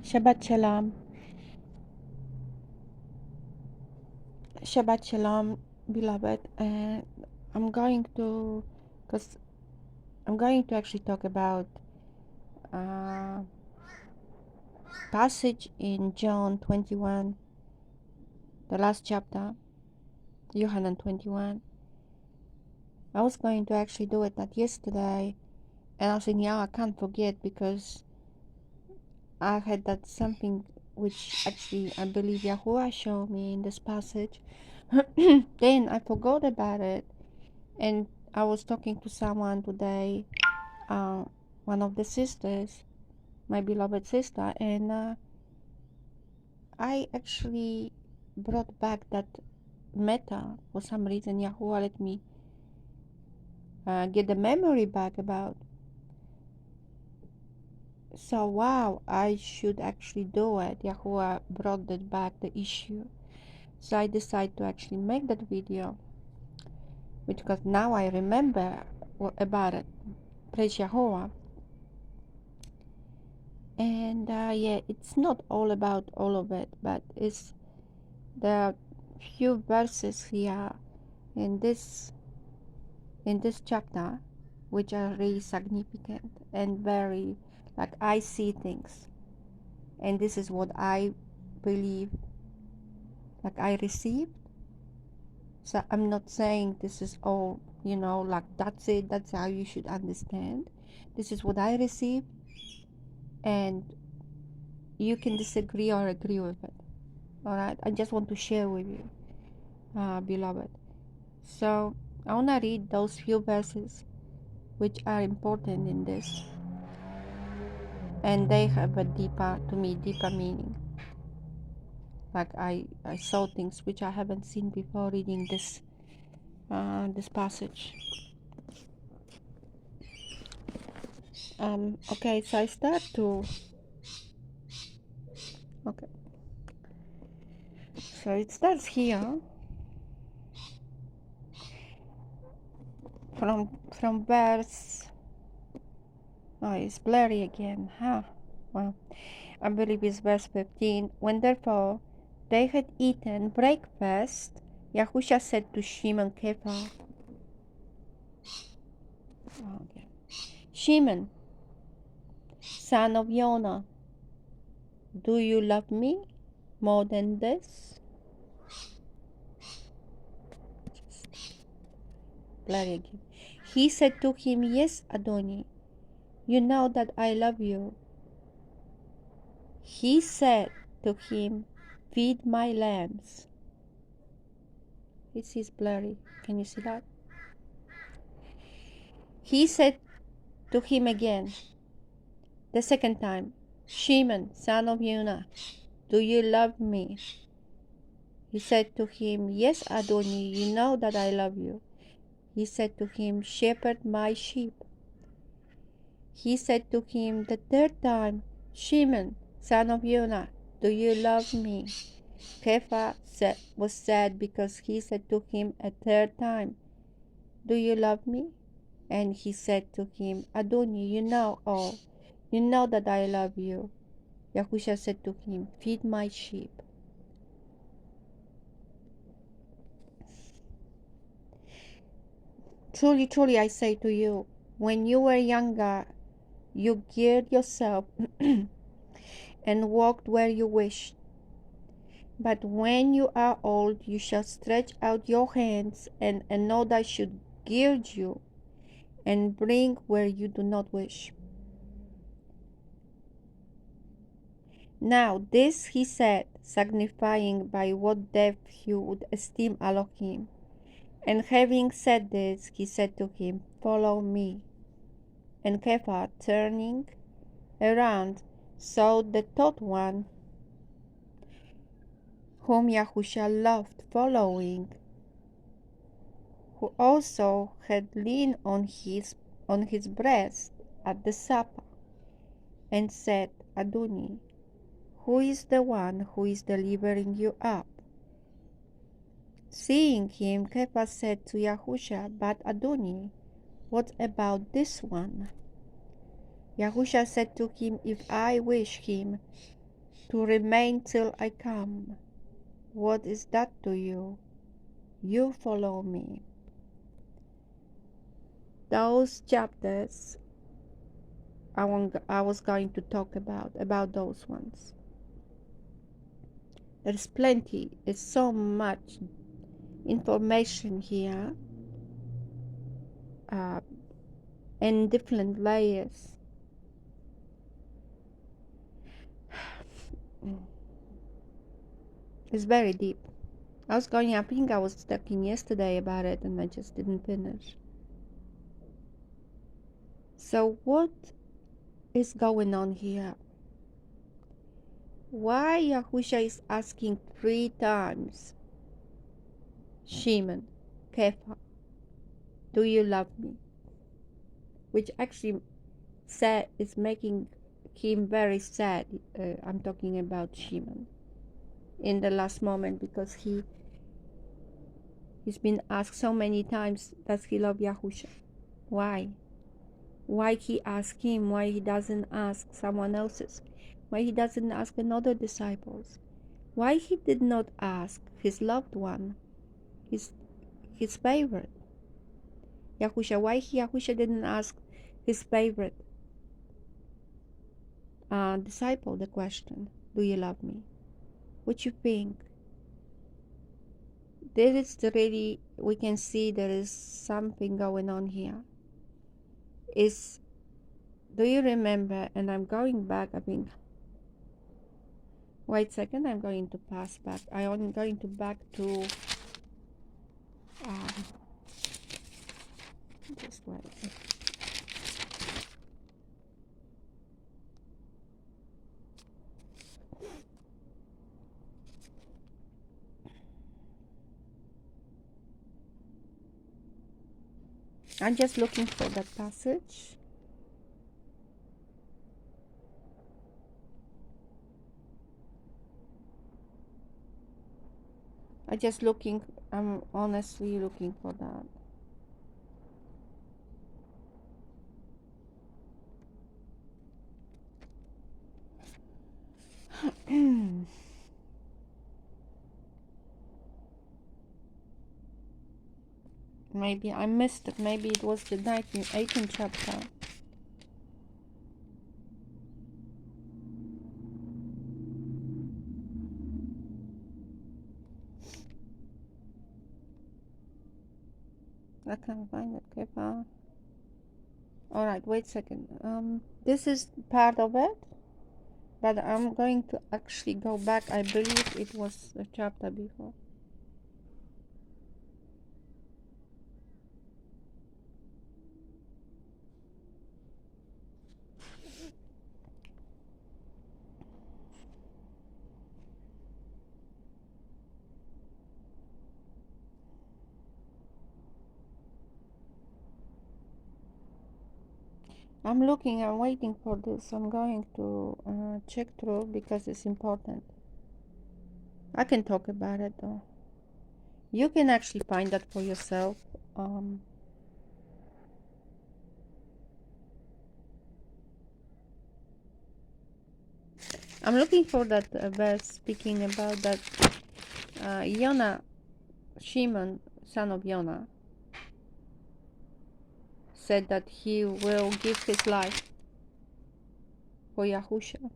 Shabbat Shalom. Shabbat Shalom, beloved. And I'm going to, because I'm going to actually talk about uh, passage in John 21, the last chapter, Yuhanan 21. I was going to actually do it that yesterday, and I was thinking, yeah, I can't forget because I had that something which actually I believe Yahuwah showed me in this passage. Then I forgot about it, and I was talking to someone today, one of the sisters, my beloved sister, and I actually brought back that matter. For some reason, Yahuwah let me get the memory back about. So wow, I should actually do it. Yahuwah brought that back, the issue. So I decided to actually make that video, because now I remember about it. Praise Yahuwah. And yeah, it's not all about all of it, but it's the few verses here in this chapter which are really significant and very, like, I see things, and this is what I believe, like, I received. So I'm not saying this is all, like, that's it, that's how you should understand. This is what I received, and you can disagree or agree with it. All right, I just want to share with you, beloved. So I want to read those few verses which are important in this, and they have a deeper meaning. Like I saw things which I haven't seen before reading this passage. Okay, so I start to, okay, so it starts here from verse, oh, it's blurry again, huh? Well, I believe it's verse 15. When therefore they had eaten breakfast, Yahusha said to Shimon Kepha, okay, Shimon, son of Yonah, do you love me more than this? Blurry again. He said to him, Yes, Adoni, you know that I love you. He said to him, Feed my lambs. It is blurry. Can you see that? He said to him again, the second time, Shimon, son of Yonah, do you love me? He said to him, Yes, Adoni, you know that I love you. He said to him, Shepherd my sheep. He said to him the third time, Shimon, son of Yonah, do you love me? Kepha was sad because he said to him a third time, Do you love me? And he said to him, Adoni, you know all. You know that I love you. Yahusha said to him, Feed my sheep. Truly, truly, I say to you, when you were younger, you geared yourself and walked where you wished. But when you are old, you shall stretch out your hands, and another should gird you and bring where you do not wish. Now this he said, signifying by what depth he would esteem Elohim. And having said this, he said to him, Follow me. And Kepha, turning around, saw the third one, whom Yahusha loved, following, who also had leaned on his breast at the supper, and said, Adoni, who is the one who is delivering you up? Seeing him, Kepha said to Yahusha, But Adoni, what about this one? Yahusha said to him, If I wish him To remain till I come. What is that to you? You follow me. Those chapters I was going to talk about those ones. There's plenty, it's so much information here, in different layers. It's very deep. I think I was talking yesterday about it and I just didn't finish. So what is going on here? Why Yahusha is asking 3 times, Shimon, Kepha, do you love me? Which actually is making him very sad. I'm talking about Shimon in the last moment, because he's been asked so many times, does he love Yahusha? Why? Why he asked him? Why he doesn't ask someone else's? Why he doesn't ask another disciples? Why he did not ask his loved one, his favorite? Yahusha, why Yahusha didn't ask his favorite disciple the question, do you love me? What you think? There is really, we can see there is something going on here. Do you remember, and I'm going back, wait a second, I'm going to pass back. I'm going to back to, just wait. I'm just looking for that passage. I'm honestly looking for that. Maybe I missed it. Maybe it was the 18th chapter. I can't find it. Okay, alright, wait a second. This is part of it, but I'm going to actually go back. I believe it was a chapter before. I'm waiting for this. I'm going to check through because it's important. I can talk about it though. You can actually find that for yourself. I'm looking for that verse speaking about that Shimon, son of Yonah, said that he will give his life for Yahusha.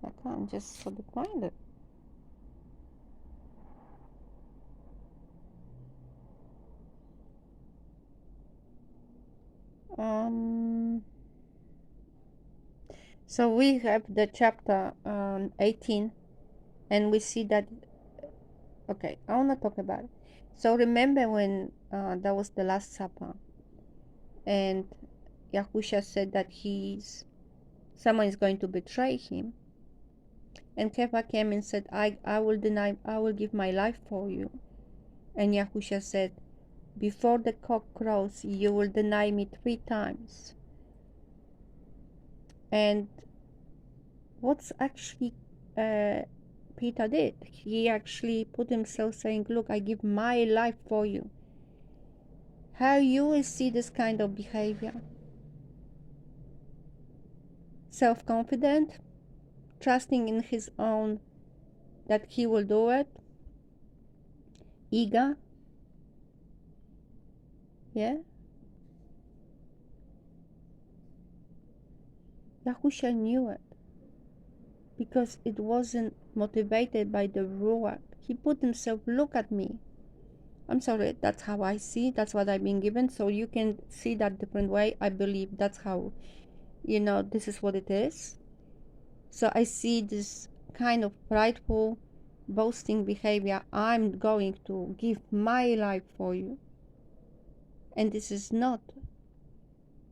I can't just sort of find it. So we have the chapter 18, and we see that. Okay, I want to talk about it. So remember when that was the Last Supper, and Yahusha said that someone is going to betray him, and Kepha came and said, I will give my life for you. And Yahusha said, before the cock crows, you will deny me 3 times. And what's actually Peter did? He actually put himself saying, look, I give my life for you. How you will see this kind of behavior? Self-confident, trusting in his own that he will do it, eager. Yeah. Yahusha knew it because it wasn't motivated by the ruach. He put himself, look at me. I'm sorry, that's how I see, that's what I've been given, so you can see that different way. I believe that's how, this is what it is. So I see this kind of prideful, boasting behavior. I'm going to give my life for you. And this is not.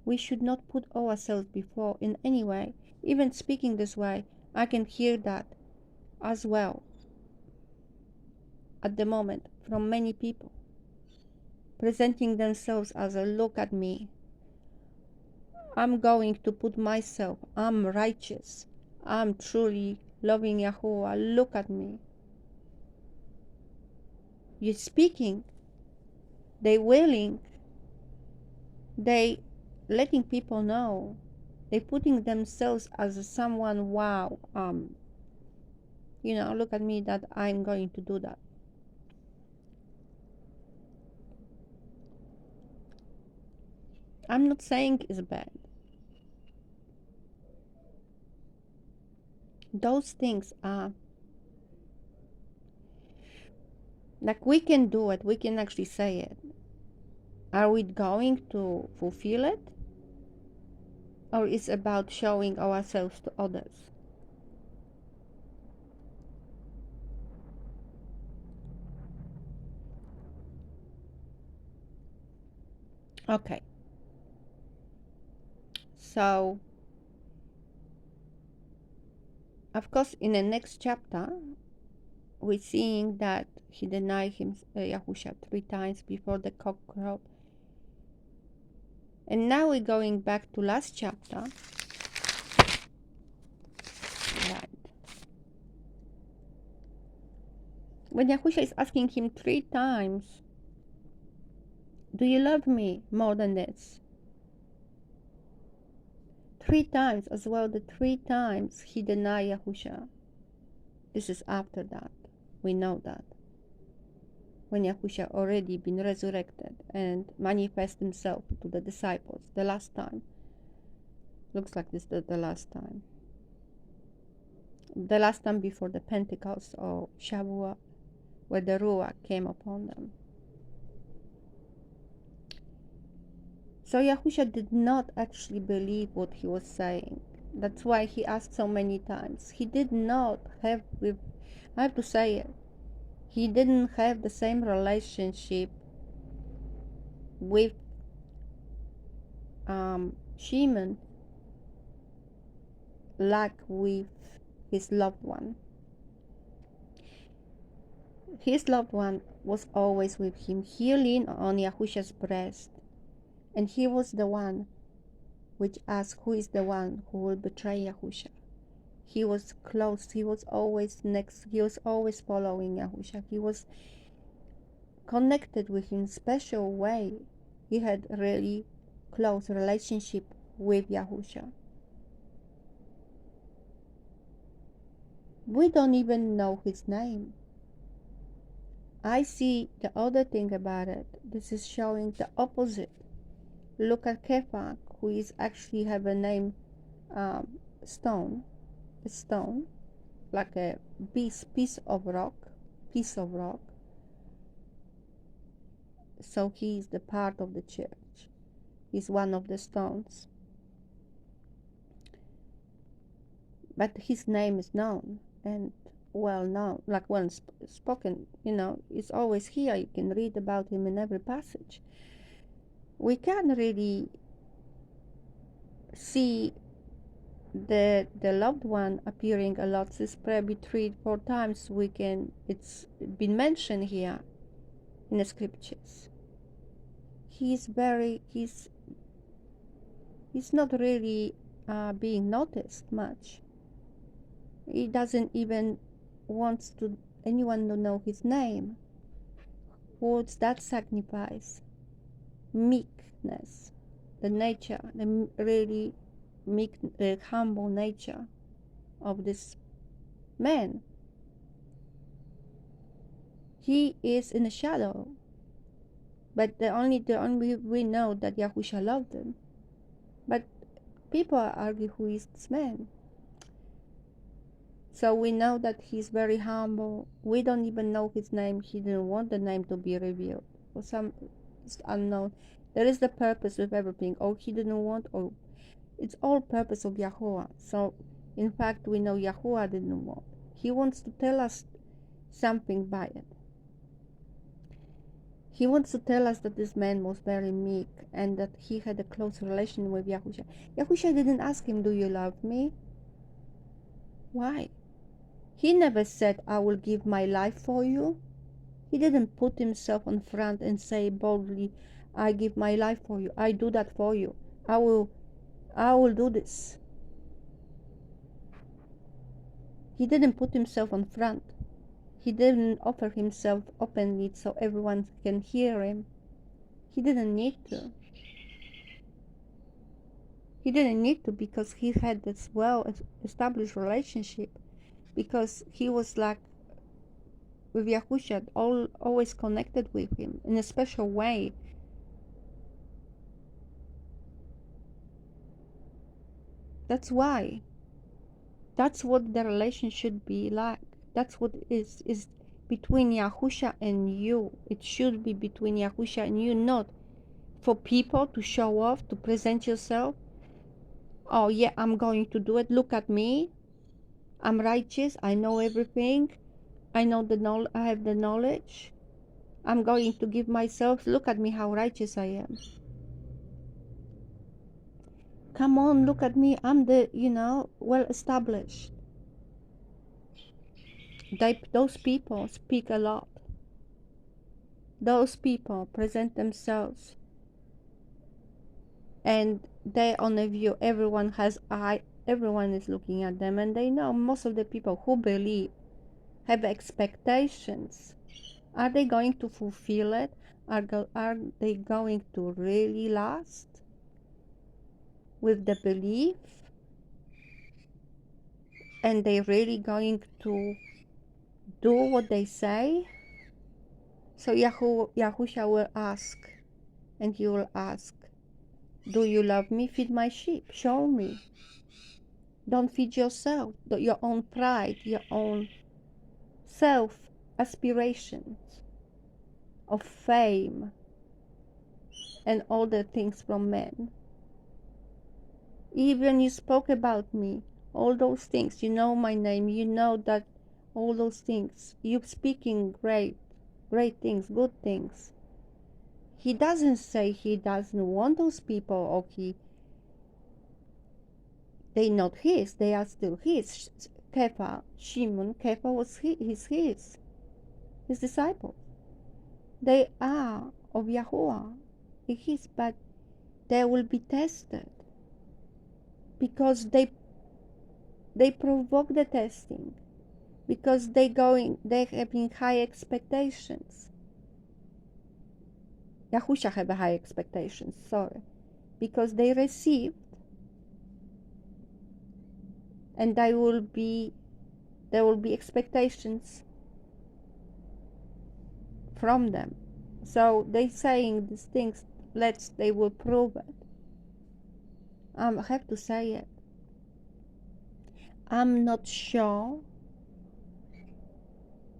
We should not put ourselves before in any way. Even speaking this way, I can hear that as well at the moment from many people. Presenting themselves as a look at me. I'm going to put myself, I'm righteous. I'm truly loving Yahuwah. Look at me. You're speaking. They willing. They letting people know. They putting themselves as someone, wow, look at me that I'm going to do that. I'm not saying it's bad. Those things are like we can do it, we can actually say it. Are we going to fulfill it? Or is it about showing ourselves to others? Okay. So, of course, in the next chapter, we're seeing that he denied him, Yahusha, 3 times before the cock crowed. And now we're going back to last chapter. Right. When Yahusha is asking him 3 times, do you love me more than this? 3 times as well, the 3 times he denied Yahusha. This is after that. We know that. When Yahusha already been resurrected and manifest himself to the disciples the last time. Looks like this the last time. The last time before the Pentecost or Shavuot, where the Ruach came upon them. So Yahusha did not actually believe what he was saying. That's why he asked so many times. He did not have, I have to say it, he didn't have the same relationship with Shimon like with his loved one. His loved one was always with him. He leaned on Yahusha's breast, and he was the one which asked, who is the one who will betray Yahusha? He was close. He was always next. He was always following Yahusha. He was connected with him in a special way. He had really close relationship with Yahusha. We don't even know his name. I see the other thing about it. This is showing the opposite. Look at Kepha, who is actually have a name, stone, a stone, like a piece of rock. So he is the part of the church. He's one of the stones. But his name is known and well known, like well spoken, it's always here. You can read about him in every passage. We can really see the loved one appearing a lot. It's probably 3-4 times it's been mentioned here in the scriptures. He's not really being noticed much. He doesn't even want anyone to know his name. What's that signifies? Meekness, the nature, the really meek, humble nature of this man. He is in the shadow, but the only we know that Yahusha loved him. But people argue who is this man. So we know that he's very humble. We don't even know his name. He didn't want the name to be revealed. For some, it's unknown. There is the purpose of everything. Or he didn't want, or it's all purpose of Yahuwah. So, in fact, we know Yahuwah didn't want. He wants to tell us something by it. He wants to tell us that this man was very meek and that he had a close relation with Yahusha. Yahusha didn't ask him, do you love me? Why? He never said, I will give my life for you. He didn't put himself on front and say boldly, I give my life for you. I do that for you. I will do this. He didn't put himself on front. He didn't offer himself openly so everyone can hear him. He didn't need to. He didn't need to because he had this well-established relationship. Because he was like with Yahusha, always connected with him in a special way. That's why. That's what the relation should be like. That's what is between Yahusha and you. It should be between Yahusha and you, not for people to show off, to present yourself. Oh yeah, I'm going to do it. Look at me. I'm righteous. I know everything. I have the knowledge. I'm going to give myself. Look at me, how righteous I am. Come on, look at me. I'm the, well established. Those people speak a lot. Those people present themselves, and they on a view. Everyone has eye. Everyone is looking at them, and they know. Most of the people who believe have expectations. Are they going to fulfill it? Are they going to really last with the belief? And they really going to do what they say? So Yahusha will ask, and he will ask, do you love me? Feed my sheep. Show me. Don't feed yourself, your own pride, your own self aspirations of fame and all the things from men. Even you spoke about me, all those things. You know my name. You know that all those things. You're speaking great things, good things. He doesn't say he doesn't want those people, or they're not his. They are still his. Shimon, Kepha was his disciples. They are of Yahuwah, his, but they will be tested because they provoke the testing, because they having high expectations. Yahusha have high expectations, because they received, and there will be expectations from them. So they saying these things, they will prove it. I have to say it. I'm not sure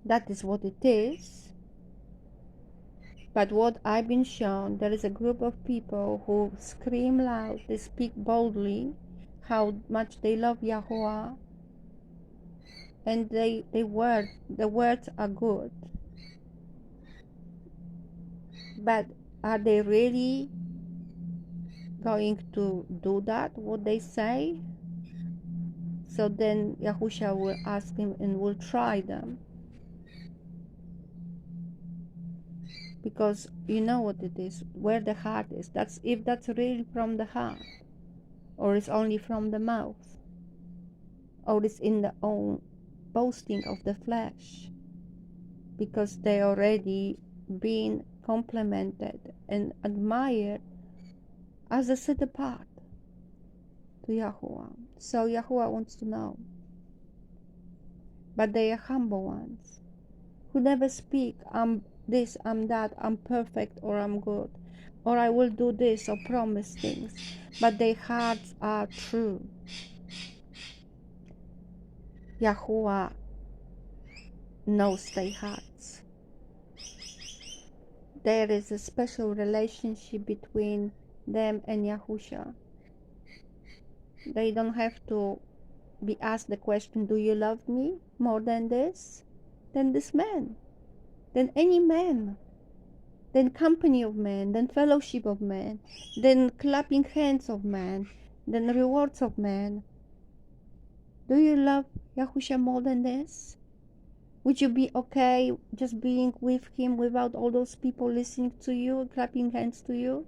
that is what it is, but what I've been shown, there is a group of people who scream loud, they speak boldly, how much they love Yahuwah, and the words are good. But are they really going to do that, what they say? So then Yahusha will ask him and will try them. Because you know what it is, where the heart is. If that's really from the heart, or it's only from the mouth, or it's in the own boasting of the flesh, because they already been complimented and admired as a set apart to Yahuwah. So Yahuwah wants to know, but they are humble ones who never speak, I'm this, I'm that, I'm perfect, or I'm good, or I will do this, or promise things, but their hearts are true. Yahuwah knows their hearts. There is a special relationship between them and Yahusha. They don't have to be asked the question, do you love me more than this? Than this man? Than any man? Than company of men? Than fellowship of men? Than clapping hands of men? Than rewards of men? Do you love Yahusha more than this? Would you be okay just being with him without all those people listening to you, clapping hands to you,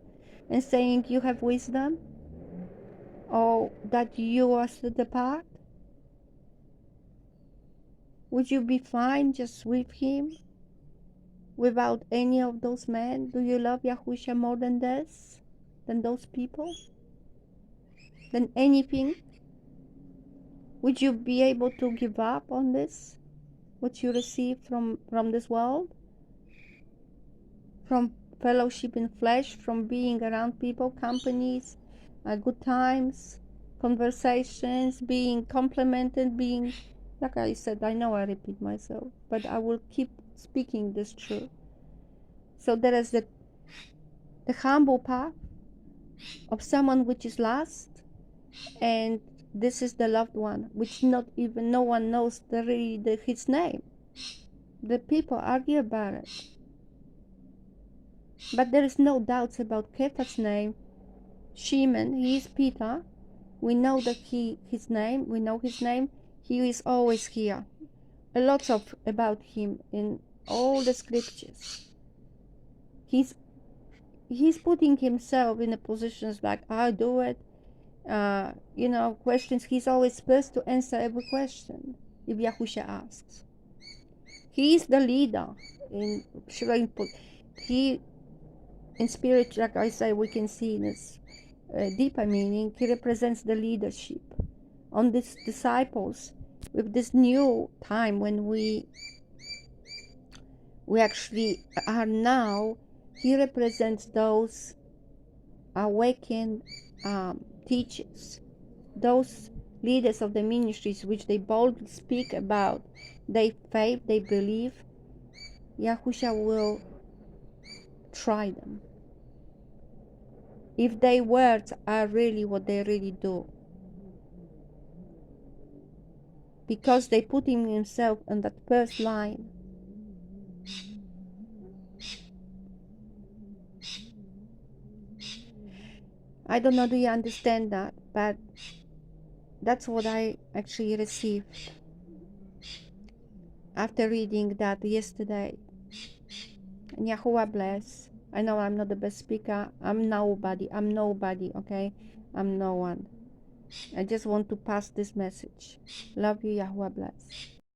and saying you have wisdom? Or that you are set apart? Would you be fine just with him without any of those men? Do you love Yahusha more than this? Than those people? Than anything? Would you be able to give up on this? What you receive from this world? From fellowship in flesh, from being around people, companies, good times, conversations, being complimented, being, like I said, I know I repeat myself, but I will keep speaking this truth. So there is the humble path of someone which is lost, and this is the loved one, which not even no one knows his name. The people argue about it. But there is no doubts about Kepha's name. Shimon, he is Peter. We know that his name. We know his name. He is always here. A lot of about him in all the scriptures. He's putting himself in a positions like I do it. Questions. He's always supposed to answer every question if Yahusha asks. He is the leader in he. In spirit, like I say, we can see in its deeper meaning, he represents the leadership on these disciples with this new time when we actually are now. He represents those awakened teachers, those leaders of the ministries which they boldly speak about their faith, they believe. Yahusha will try them if their words are really what they really do, because they put himself on that first line. I don't know, do you understand that? But that's what I actually received after reading that yesterday. And Yahuwah bless. I know I'm not the best speaker. I'm nobody, okay? I'm no one. I just want to pass this message. Love you, Yahuwah bless.